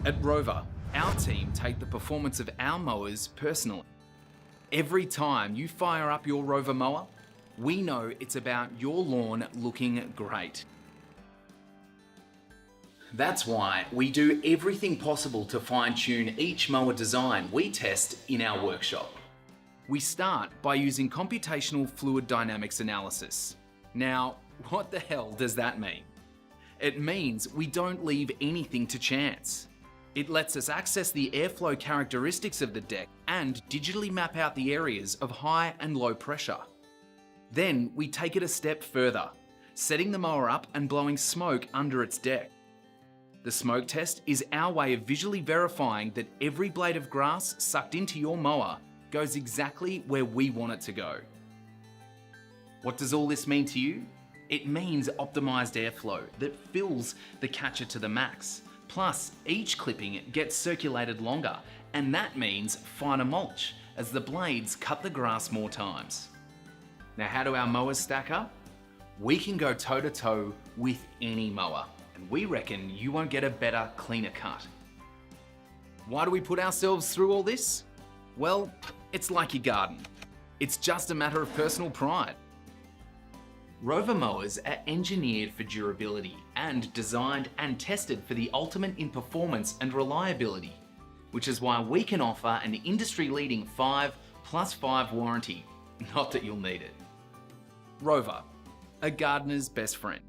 At Rover, our team take the performance of our mowers personally. Every time you fire up your Rover mower, we know it's about your lawn looking great. That's why we do everything possible to fine-tune each mower design we test in our workshop. We start by using computational fluid dynamics analysis. Now, what the hell does that mean? It means we don't leave anything to chance. It lets us access the airflow characteristics of the deck and digitally map out the areas of high and low pressure. Then we take it a step further, setting the mower up and blowing smoke under its deck. The smoke test is our way of visually verifying that every blade of grass sucked into your mower goes exactly where we want it to go. What does all this mean to you? It means optimized airflow that fills the catcher to the max. Plus, each clipping gets circulated longer, and that means finer mulch as the blades cut the grass more times. Now, how do our mowers stack up? We can go toe-to-toe with any mower, and we reckon you won't get a better, cleaner cut. Why do we put ourselves through all this? Well, it's like your garden. It's just a matter of personal pride. Rover mowers are engineered for durability and designed and tested for the ultimate in performance and reliability, which is why we can offer an industry-leading 5+5 warranty. Not that you'll need it. Rover, a gardener's best friend.